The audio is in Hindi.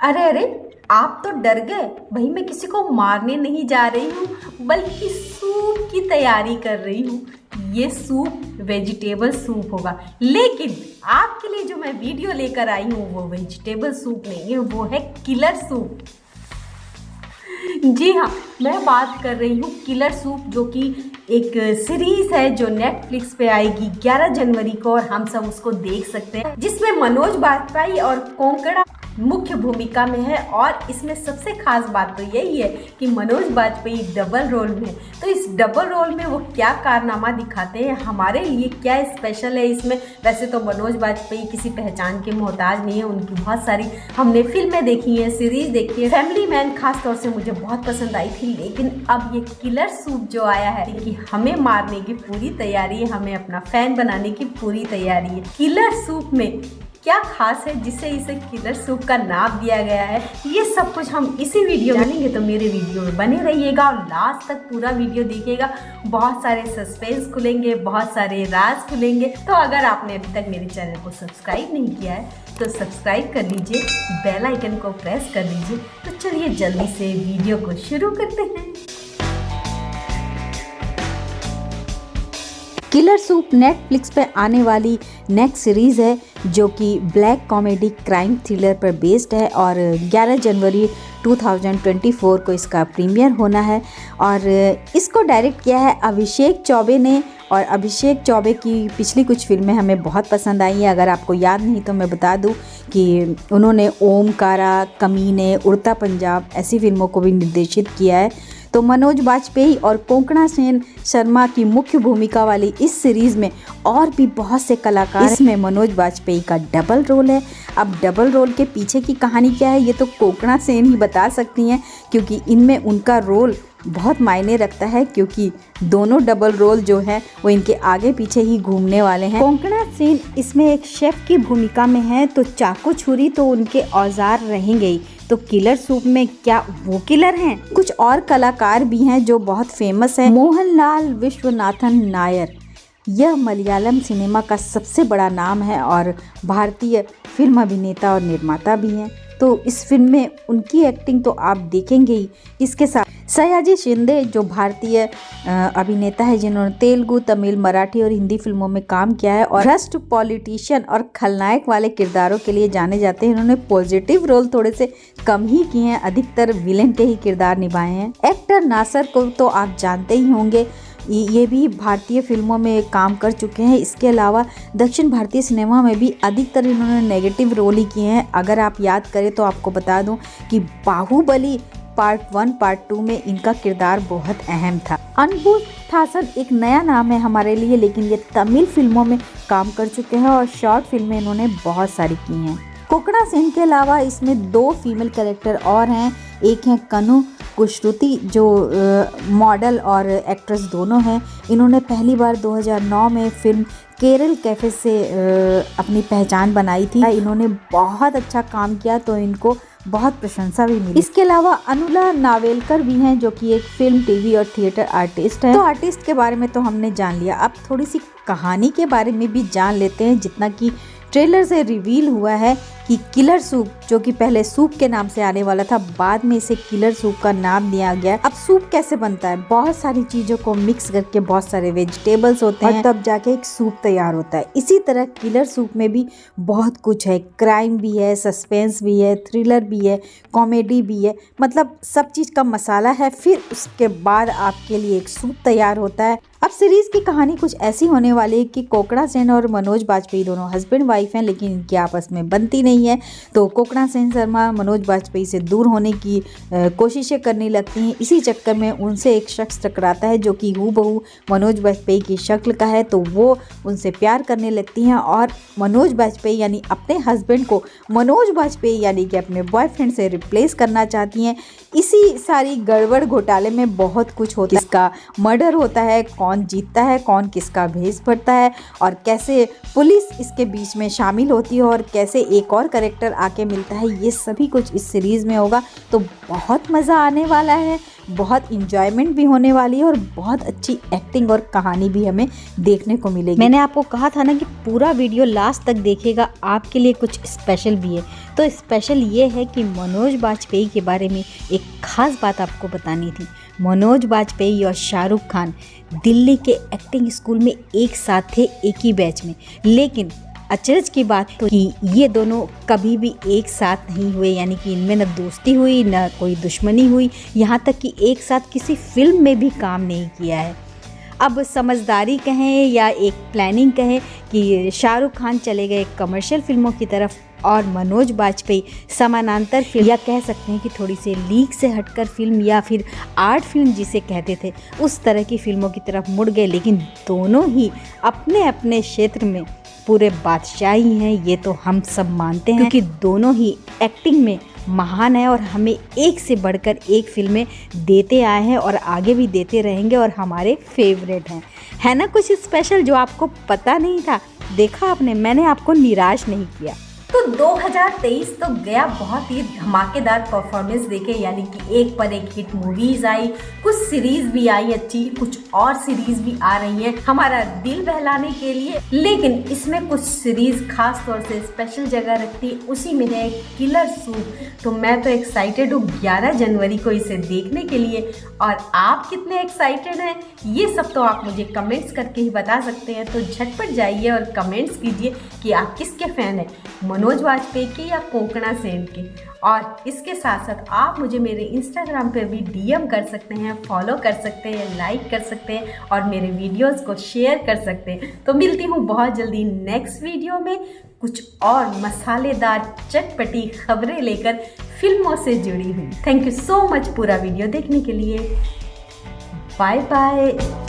अरे अरे, आप तो डर गए। भाई मैं किसी को मारने नहीं जा रही हूँ, बल्कि सूप की तैयारी कर रही हूँ। ये सूप वेजिटेबल सूप होगा, लेकिन आपके लिए जो मैं वीडियो लेकर आई हूँ वो वेजिटेबल सूप नहीं है, वो है किलर सूप। जी हाँ, मैं बात कर रही हूँ किलर सूप, जो कि एक सीरीज है जो नेटफ्लिक्स पे आएगी 11 जनवरी को, और हम सब उसको देख सकते हैं, जिसमें मनोज बाजपेयी और कोंकणा मुख्य भूमिका में है। और इसमें सबसे खास बात तो यही है कि मनोज बाजपेयी डबल रोल में है। तो इस डबल रोल में वो क्या कारनामा दिखाते हैं, हमारे लिए क्या स्पेशल है इसमें। वैसे तो मनोज बाजपेयी किसी पहचान के मोहताज नहीं है, उनकी बहुत सारी हमने फिल्में देखी हैं, सीरीज देखी है। फैमिली मैन खास तौर से मुझे बहुत पसंद आई थी, लेकिन अब ये किलर सूप जो आया है कि हमें मारने की पूरी तैयारी है, हमें अपना फैन बनाने की पूरी तैयारी है। किलर सूप में क्या खास है जिससे इसे किलर सूप का नाम दिया गया है, ये सब कुछ हम इसी वीडियो में जानेंगे। तो मेरे वीडियो में बने रहिएगा और लास्ट तक पूरा वीडियो देखिएगा। बहुत सारे सस्पेंस खुलेंगे, बहुत सारे राज खुलेंगे। तो अगर आपने अभी तक मेरे चैनल को सब्सक्राइब नहीं किया है तो सब्सक्राइब कर लीजिए, बेल आइकन को प्रेस कर लीजिए। तो चलिए जल्दी से वीडियो को शुरू करते हैं। किलर सूप नेटफ्लिक्स पे आने वाली नेक्स्ट सीरीज़ है, जो कि ब्लैक कॉमेडी क्राइम थ्रिलर पर बेस्ड है, और 11 जनवरी 2024 को इसका प्रीमियर होना है। और इसको डायरेक्ट किया है अभिषेक चौबे ने, और अभिषेक चौबे की पिछली कुछ फिल्में हमें बहुत पसंद आई हैं। अगर आपको याद नहीं तो मैं बता दूं कि उन्होंने ओमकारा, कमीने, उड़ता पंजाब ऐसी फिल्मों को भी निर्देशित किया है। तो मनोज बाजपेयी और कोंकणा सेन शर्मा की मुख्य भूमिका वाली इस सीरीज़ में और भी बहुत से कलाकार, इसमें मनोज बाजपेयी का डबल रोल है। अब डबल रोल के पीछे की कहानी क्या है ये तो कोंकणा सेन ही बता सकती हैं, क्योंकि इनमें उनका रोल बहुत मायने रखता है, क्योंकि दोनों डबल रोल जो है वो इनके आगे पीछे ही घूमने वाले हैं। कोंकणा सेन इसमें एक शेफ की भूमिका में है, तो चाकू छुरी तो उनके औजार रहेंगे ही। तो किलर सूप में क्या वो किलर हैं? कुछ और कलाकार भी हैं जो बहुत फेमस है। मोहनलाल विश्वनाथन नायर, यह मलयालम सिनेमा का सबसे बड़ा नाम है और भारतीय फिल्म अभिनेता और निर्माता भी हैं। तो इस फिल्म में उनकी एक्टिंग तो आप देखेंगे ही। इसके साथ सयाजी शिंदे, जो भारतीय अभिनेता है जिन्होंने तेलुगु, तमिल, मराठी और हिंदी फिल्मों में काम किया है, और भ्रष्ट पॉलिटिशियन और खलनायक वाले किरदारों के लिए जाने जाते हैं। इन्होंने पॉजिटिव रोल थोड़े से कम ही किए हैं, अधिकतर विलेन के ही किरदार निभाए हैं। एक्टर नासर को तो आप जानते ही होंगे, ये भी भारतीय फिल्मों में काम कर चुके हैं। इसके अलावा दक्षिण भारतीय सिनेमा में भी अधिकतर इन्होंने नेगेटिव रोल ही किए हैं। अगर आप याद करें तो आपको बता दूं कि बाहुबली पार्ट 1, पार्ट 2 में इनका किरदार बहुत अहम था। अनबू थासन एक नया नाम है हमारे लिए, लेकिन ये तमिल फिल्मों में काम कर चुके हैं और शॉर्ट फिल्में इन्होंने बहुत सारी की हैं। कोंकणा सेन के अलावा इसमें 2 फीमेल कैरेक्टर और हैं। एक हैं कनु कुश्रुति, जो मॉडल और एक्ट्रेस दोनों हैं। इन्होंने पहली बार 2009 में फिल्म केरल कैफे से अपनी पहचान बनाई थी। इन्होंने बहुत अच्छा काम किया, तो इनको बहुत प्रशंसा भी मिली। इसके अलावा अनुला नावेलकर भी हैं, जो कि एक फिल्म, टीवी और थिएटर आर्टिस्ट है। तो आर्टिस्ट के बारे में तो हमने जान लिया, अब थोड़ी सी कहानी के बारे में भी जान लेते हैं। जितना कि ट्रेलर से रिवील हुआ है कि किलर सूप, जो कि पहले सूप के नाम से आने वाला था, बाद में इसे किलर सूप का नाम दिया गया। अब सूप कैसे बनता है? बहुत सारी चीज़ों को मिक्स करके, बहुत सारे वेजिटेबल्स होते हैं, तब जाके एक सूप तैयार होता है। इसी तरह किलर सूप में भी बहुत कुछ है, क्राइम भी है, सस्पेंस भी है, थ्रिलर भी है, कॉमेडी भी है, मतलब सब चीज़ का मसाला है। फिर उसके बाद आपके लिए एक सूप तैयार होता है। अब सीरीज की कहानी कुछ ऐसी होने वाली है कि कोंकणा सेन और मनोज बाजपेयी दोनों हस्बैंड वाइफ हैं, लेकिन इनकी आपस में बनती नहीं है। तो कोंकणा सेन शर्मा मनोज बाजपेयी से दूर होने की कोशिशें करने लगती हैं। इसी चक्कर में उनसे एक शख्स टकराता है जो कि हूबहू मनोज बाजपेयी की शक्ल का है। तो वो उनसे प्यार करने लगती हैं और मनोज बाजपेयी यानी अपने हस्बैंड को मनोज बाजपेयी यानी कि अपने बॉयफ्रेंड से रिप्लेस करना चाहती हैं। इसी सारी गड़बड़ घोटाले में बहुत कुछ होता है। किसका मर्डर होता है, कौन जीतता है, कौन किसका भेष पड़ता है, और कैसे पुलिस इसके बीच में शामिल होती है, और कैसे एक और कैरेक्टर आके मिलता है, ये सभी कुछ इस सीरीज़ में होगा। तो बहुत मज़ा आने वाला है। बहुत इंजॉयमेंट भी होने वाली है और बहुत अच्छी एक्टिंग और कहानी भी हमें देखने को मिलेगी। मैंने आपको कहा था ना कि पूरा वीडियो लास्ट तक देखेगा, आपके लिए कुछ स्पेशल भी है। तो स्पेशल ये है कि मनोज बाजपेयी के बारे में एक ख़ास बात आपको बतानी थी। मनोज बाजपेयी और शाहरुख खान दिल्ली के एक्टिंग स्कूल में एक साथ थे, एक ही बैच में, लेकिन अचरज की बात तो कि ये दोनों कभी भी एक साथ नहीं हुए, यानी कि इनमें न दोस्ती हुई न कोई दुश्मनी हुई, यहाँ तक कि एक साथ किसी फिल्म में भी काम नहीं किया है। अब समझदारी कहें या एक प्लानिंग कहें कि शाहरुख खान चले गए कमर्शियल फिल्मों की तरफ और मनोज बाजपेयी समानांतर फिल्म या कह सकते हैं कि थोड़ी सी लीक से हटकर फिल्म या फिर आर्ट फिल्म जिसे कहते थे उस तरह की फिल्मों की तरफ मुड़ गए, लेकिन दोनों ही अपने अपने क्षेत्र में पूरे बादशाही हैं, ये तो हम सब मानते हैं, क्योंकि दोनों ही एक्टिंग में महान है और हमें एक से बढ़कर एक फिल्में देते आए हैं और आगे भी देते रहेंगे और हमारे फेवरेट हैं। है ना कुछ स्पेशल जो आपको पता नहीं था? देखा आपने, मैंने आपको निराश नहीं किया। तो 2023 तो गया बहुत ही धमाकेदार परफॉर्मेंस देके, यानी कि एक पर एक हिट मूवीज आई, कुछ सीरीज भी आई अच्छी, कुछ और सीरीज भी आ रही हैं हमारा दिल बहलाने के लिए। लेकिन इसमें कुछ सीरीज खास तौर से स्पेशल जगह रखती है, उसी में है किलर सूप। तो मैं तो एक्साइटेड हूँ 11 जनवरी को इसे देखने के लिए, और आप कितने एक्साइटेड हैं ये सब तो आप मुझे कमेंट्स करके ही बता सकते हैं। तो झटपट जाइए और कमेंट्स कीजिए कि आप किसके फैन हैं, मनोज बाजपेयी के या कोंकणा सेन के। और इसके साथ साथ आप मुझे मेरे इंस्टाग्राम पर भी डीएम कर सकते हैं, फॉलो कर सकते हैं, लाइक कर सकते हैं और मेरे वीडियोस को शेयर कर सकते हैं। तो मिलती हूँ बहुत जल्दी नेक्स्ट वीडियो में कुछ और मसालेदार चटपटी खबरें लेकर फिल्मों से जुड़ी हुई। थैंक यू सो मच पूरा वीडियो देखने के लिए। Bye bye.